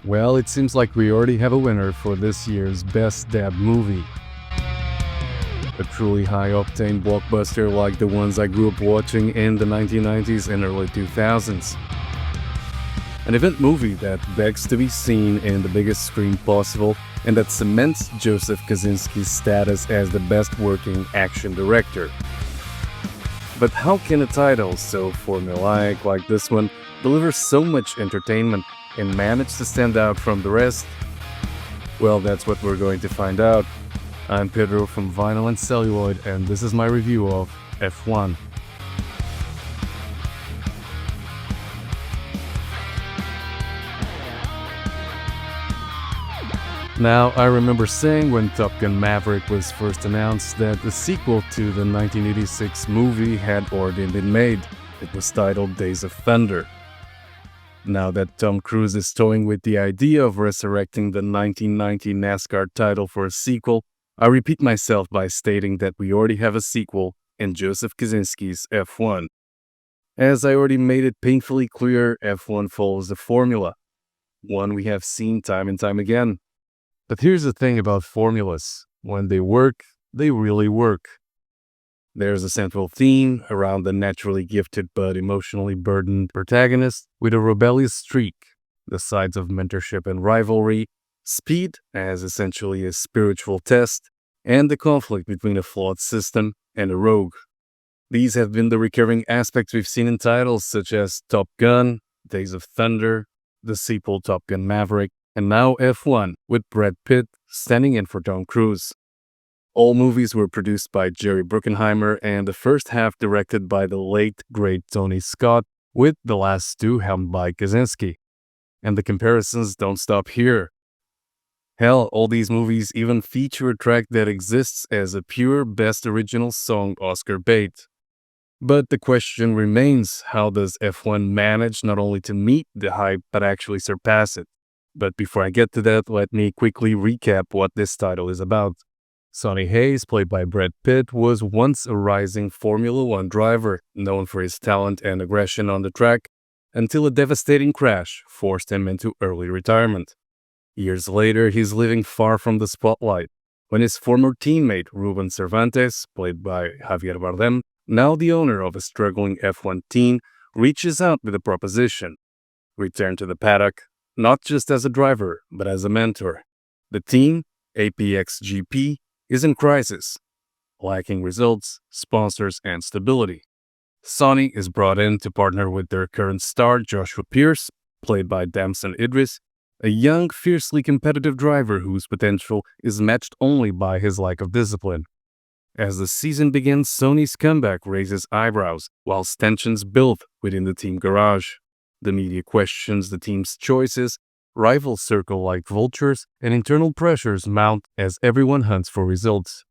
Well, it seems like we already have a winner for this year's Best Dad Movie. A truly high-octane blockbuster like the ones I grew up watching in the 1990s and early 2000s. An event movie that begs to be seen in the biggest screen possible and that cements Joseph Kosinski's status as the best working action director. But how can a title so formulaic like this one deliver so much entertainment and manage to stand out from the rest? Well, that's what we're going to find out. I'm Pedro from Vinyl N Celluloid, and this is my review of F1. Now, I remember saying when Top Gun Maverick was first announced that the sequel to the 1986 movie had already been made. It was titled Days of Thunder. Now that Tom Cruise is toying with the idea of resurrecting the 1990 NASCAR title for a sequel, I repeat myself by stating that we already have a sequel in Joseph Kosinski's F1. As I already made it painfully clear, F1 follows the formula, one we have seen time and time again. But here's the thing about formulas. When they work, they really work. There's a central theme around the naturally gifted but emotionally burdened protagonist with a rebellious streak, the sides of mentorship and rivalry, speed as essentially a spiritual test, and the conflict between a flawed system and a rogue. These have been the recurring aspects we've seen in titles such as Top Gun, Days of Thunder, the sequel Top Gun Maverick, and now F1 with Brad Pitt standing in for Tom Cruise. All movies were produced by Jerry Bruckheimer and the first half directed by the late, great Tony Scott, with the last two helmed by Kosinski. And the comparisons don't stop here. Hell, all these movies even feature a track that exists as a pure Best Original Song Oscar bait. But the question remains, how does F1 manage not only to meet the hype but actually surpass it? But before I get to that, let me quickly recap what this title is about. Sonny Hayes, played by Brad Pitt, was once a rising Formula One driver, known for his talent and aggression on the track, until a devastating crash forced him into early retirement. Years later, he's living far from the spotlight, when his former teammate Ruben Cervantes, played by Javier Bardem, now the owner of a struggling F1 team, reaches out with a proposition. Return to the paddock, not just as a driver, but as a mentor. The team, APXGP, is in crisis, lacking results, sponsors, and stability. Sonny is brought in to partner with their current star Joshua Pierce, played by Damson Idris, a young, fiercely competitive driver whose potential is matched only by his lack of discipline. As the season begins, Sonny's comeback raises eyebrows, whilst tensions build within the team garage. The media questions the team's choices, rivals circle like vultures, and internal pressures mount as everyone hunts for results.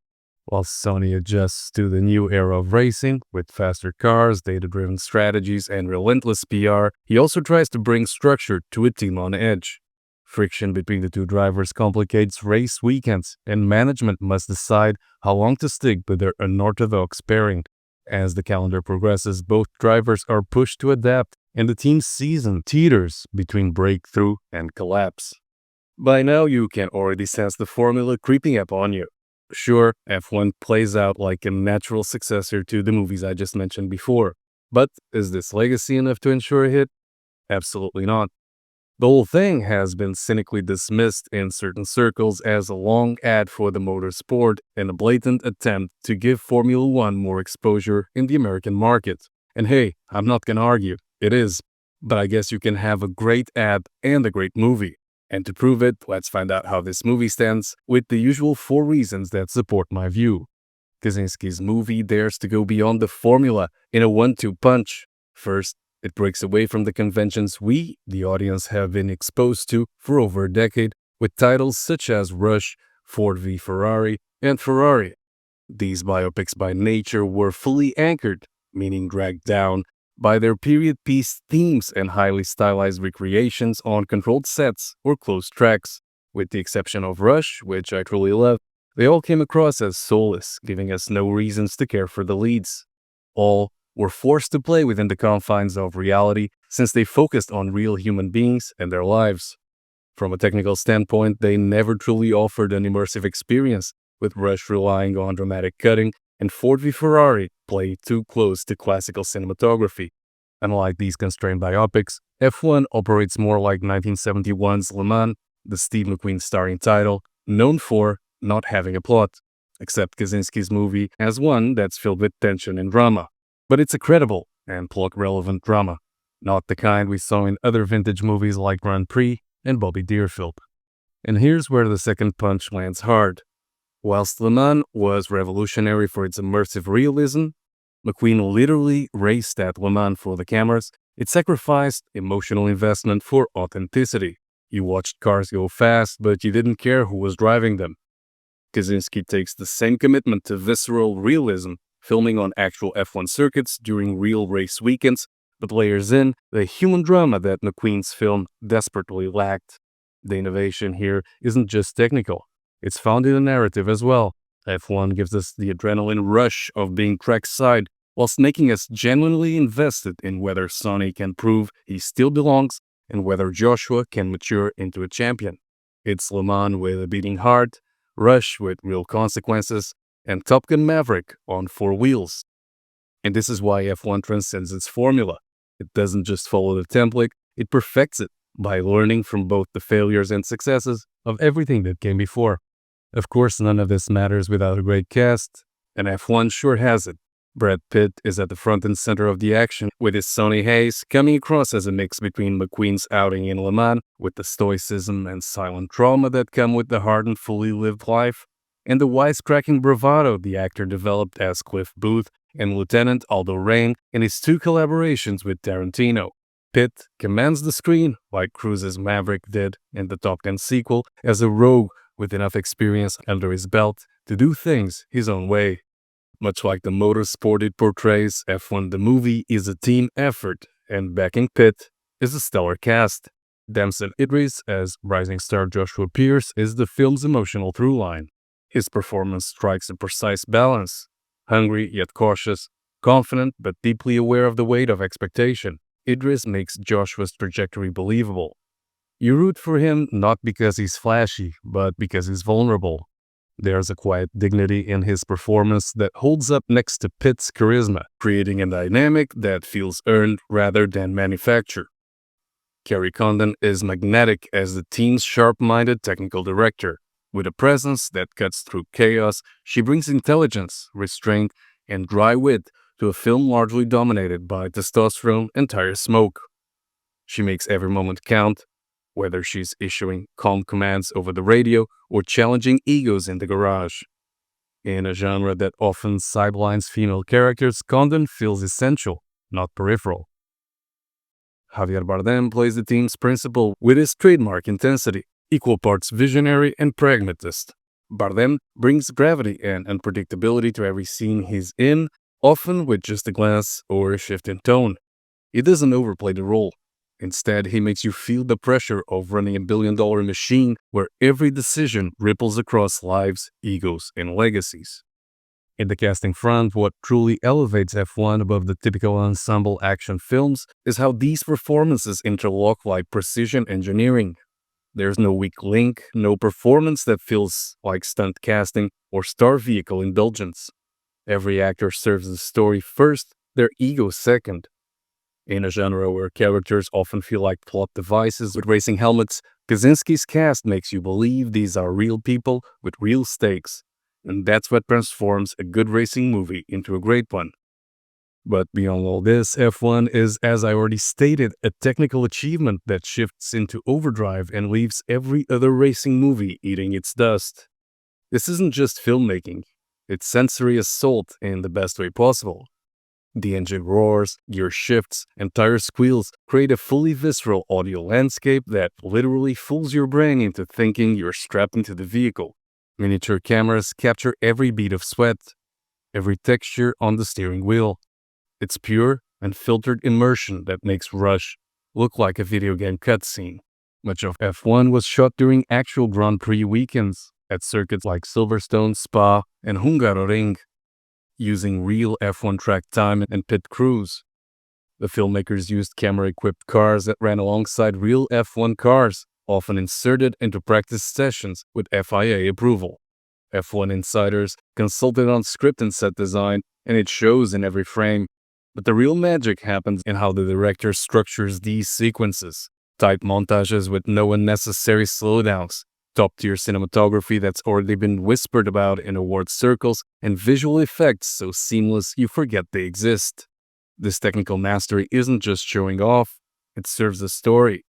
While Sonny adjusts to the new era of racing, with faster cars, data-driven strategies, and relentless PR, he also tries to bring structure to a team on edge. Friction between the two drivers complicates race weekends, and management must decide how long to stick with their unorthodox pairing. As the calendar progresses, both drivers are pushed to adapt, and the team's season teeters between breakthrough and collapse. By now, you can already sense the formula creeping up on you. Sure, F1 plays out like a natural successor to the movies I just mentioned before, but is this legacy enough to ensure a hit? Absolutely not. The whole thing has been cynically dismissed in certain circles as a long ad for the motorsport and a blatant attempt to give Formula One more exposure in the American market. And hey, I'm not gonna argue. It is. But I guess you can have a great ad and a great movie. And to prove it, let's find out how this movie stands with the usual 4 reasons that support my view. Kosinski's movie dares to go beyond the formula in a 1-2 punch. First, it breaks away from the conventions we, the audience, have been exposed to for over a decade, with titles such as Rush, Ford v Ferrari, and Ferrari. These biopics by nature were fully anchored, meaning dragged down, by their period piece themes and highly stylized recreations on controlled sets or closed tracks. With the exception of Rush, which I truly love, they all came across as soulless, giving us no reasons to care for the leads. All were forced to play within the confines of reality since they focused on real human beings and their lives. From a technical standpoint, they never truly offered an immersive experience, with Rush relying on dramatic cutting and Ford v Ferrari playing too close to classical cinematography. Unlike these constrained biopics, F1 operates more like 1971's Le Mans, the Steve McQueen starring title, known for not having a plot, except Kosinski's movie has one that's filled with tension and drama. But it's a credible and plot-relevant drama, not the kind we saw in other vintage movies like Grand Prix and Bobby Deerfield. And here's where the second punch lands hard. Whilst Le Mans was revolutionary for its immersive realism, McQueen literally raced at Le Mans for the cameras. It sacrificed emotional investment for authenticity. You watched cars go fast, but you didn't care who was driving them. Kosinski takes the same commitment to visceral realism, filming on actual F1 circuits during real race weekends, but layers in the human drama that McQueen's film desperately lacked. The innovation here isn't just technical, it's found in the narrative as well. F1 gives us the adrenaline rush of being trackside, whilst making us genuinely invested in whether Sonny can prove he still belongs and whether Joshua can mature into a champion. It's Le Mans with a beating heart, Rush with real consequences, and Top Gun Maverick on four wheels. And this is why F1 transcends its formula. It doesn't just follow the template, it perfects it by learning from both the failures and successes of everything that came before. Of course, none of this matters without a great cast, and F1 sure has it. Brad Pitt is at the front and center of the action, with his Sonny Hayes coming across as a mix between McQueen's outing in Le Mans, with the stoicism and silent trauma that come with the hard and fully lived life, and the wisecracking bravado the actor developed as Cliff Booth and Lieutenant Aldo Rain in his two collaborations with Tarantino. Pitt commands the screen like Cruise's Maverick did in the Top Gun sequel as a rogue with enough experience under his belt to do things his own way. Much like the motorsport it portrays, F1 the movie is a team effort, and backing Pitt is a stellar cast. Damson Idris as rising star Joshua Pierce is the film's emotional through line. His performance strikes a precise balance, hungry yet cautious, confident but deeply aware of the weight of expectation. Idris makes Joshua's trajectory believable. You root for him not because he's flashy, but because he's vulnerable. There's a quiet dignity in his performance that holds up next to Pitt's charisma, creating a dynamic that feels earned rather than manufactured. Carrie Condon is magnetic as the team's sharp-minded technical director. With a presence that cuts through chaos, she brings intelligence, restraint, and dry wit to a film largely dominated by testosterone and tire smoke. She makes every moment count, whether she's issuing calm commands over the radio or challenging egos in the garage. In a genre that often sidelines female characters, Condon feels essential, not peripheral. Javier Bardem plays the team's principal with his trademark intensity, equal parts visionary and pragmatist. Bardem brings gravity and unpredictability to every scene he's in, often with just a glance or a shift in tone. He doesn't overplay the role. Instead, he makes you feel the pressure of running a billion-dollar machine where every decision ripples across lives, egos, and legacies. In the casting front, what truly elevates F1 above the typical ensemble action films is how these performances interlock like precision engineering. There's no weak link, no performance that feels like stunt casting or star vehicle indulgence. Every actor serves the story first, their ego second. In a genre where characters often feel like plot devices with racing helmets, Kosinski's cast makes you believe these are real people with real stakes. And that's what transforms a good racing movie into a great one. But beyond all this, F1 is, as I already stated, a technical achievement that shifts into overdrive and leaves every other racing movie eating its dust. This isn't just filmmaking, it's sensory assault in the best way possible. The engine roars, gear shifts, and tire squeals create a fully visceral audio landscape that literally fools your brain into thinking you're strapped into the vehicle. Miniature cameras capture every bead of sweat, every texture on the steering wheel. It's pure, unfiltered immersion that makes Rush look like a video game cutscene. Much of F1 was shot during actual Grand Prix weekends at circuits like Silverstone, Spa, and Hungaroring, using real F1 track time and pit crews. The filmmakers used camera-equipped cars that ran alongside real F1 cars, often inserted into practice sessions with FIA approval. F1 insiders consulted on script and set design, and it shows in every frame. But the real magic happens in how the director structures these sequences. Tight montages with no unnecessary slowdowns, top-tier cinematography that's already been whispered about in award circles, and visual effects so seamless you forget they exist. This technical mastery isn't just showing off, it serves a story.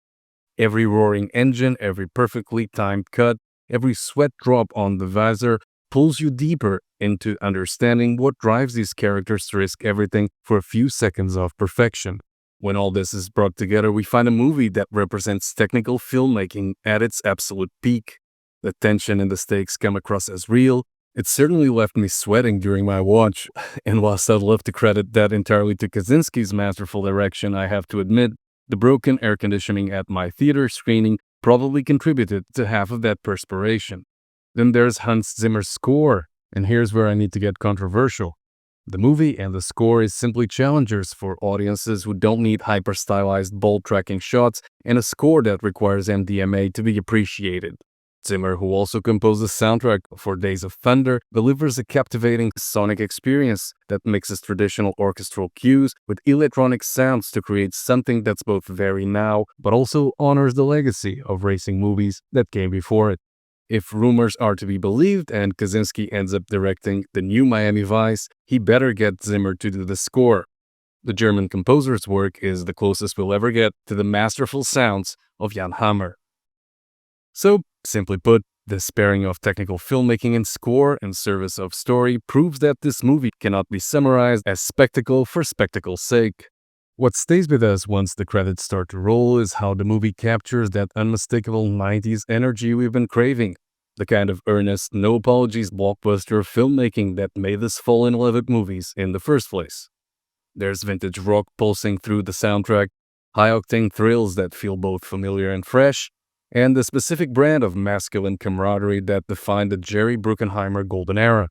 Every roaring engine, every perfectly timed cut, every sweat drop on the visor pulls you deeper into understanding what drives these characters to risk everything for a few seconds of perfection. When all this is brought together, we find a movie that represents technical filmmaking at its absolute peak. The tension and the stakes come across as real. It certainly left me sweating during my watch, and whilst I'd love to credit that entirely to Kosinski's masterful direction, I have to admit, the broken air conditioning at my theater screening probably contributed to half of that perspiration. Then there's Hans Zimmer's score, and here's where I need to get controversial. The movie and the score is simply challengers for audiences who don't need hyper-stylized ball-tracking shots and a score that requires MDMA to be appreciated. Zimmer, who also composed the soundtrack for Days of Thunder, delivers a captivating sonic experience that mixes traditional orchestral cues with electronic sounds to create something that's both very now, but also honors the legacy of racing movies that came before it. If rumors are to be believed and Kosinski ends up directing the new Miami Vice, he better get Zimmer to do the score. The German composer's work is the closest we'll ever get to the masterful sounds of Jan Hammer. So, simply put, this pairing of technical filmmaking and score in service of story proves that this movie cannot be summarized as spectacle for spectacle's sake. What stays with us once the credits start to roll is how the movie captures that unmistakable 90s energy we've been craving, the kind of earnest, no apologies blockbuster filmmaking that made us fall in love with movies in the first place. There's vintage rock pulsing through the soundtrack, high-octane thrills that feel both familiar and fresh, and the specific brand of masculine camaraderie that defined the Jerry Bruckheimer golden era.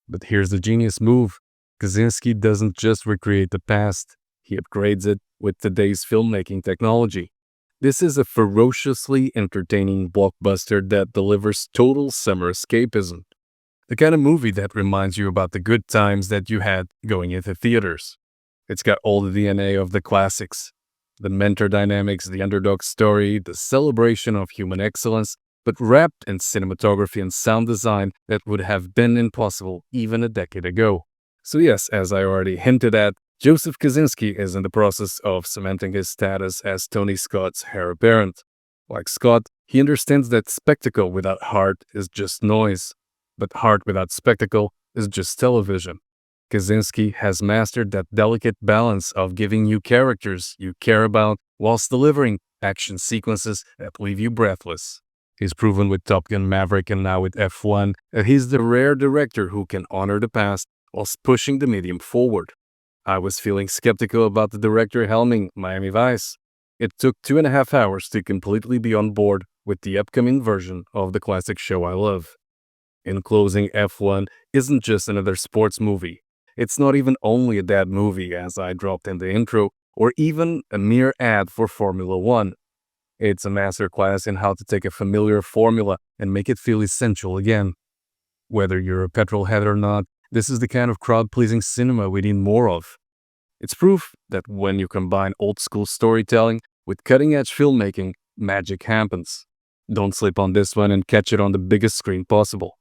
But here's the genius move. Kosinski doesn't just recreate the past, he upgrades it with today's filmmaking technology. This is a ferociously entertaining blockbuster that delivers total summer escapism. The kind of movie that reminds you about the good times that you had going into theaters. It's got all the DNA of the classics. The mentor dynamics, the underdog story, the celebration of human excellence, but wrapped in cinematography and sound design that would have been impossible even a decade ago. So yes, as I already hinted at, Joseph Kosinski is in the process of cementing his status as Tony Scott's heir apparent. Like Scott, he understands that spectacle without heart is just noise, but heart without spectacle is just television. Kosinski has mastered that delicate balance of giving you characters you care about whilst delivering action sequences that leave you breathless. He's proven with Top Gun Maverick and now with F1 that he's the rare director who can honor the past whilst pushing the medium forward. I was feeling skeptical about the director helming Miami Vice. It took 2.5 hours to completely be on board with the upcoming version of the classic show I love. In closing, F1 isn't just another sports movie. It's not even only a dad movie, as I dropped in the intro, or even a mere ad for Formula One. It's a masterclass in how to take a familiar formula and make it feel essential again. Whether you're a petrolhead or not, this is the kind of crowd-pleasing cinema we need more of. It's proof that when you combine old-school storytelling with cutting-edge filmmaking, magic happens. Don't sleep on this one and catch it on the biggest screen possible.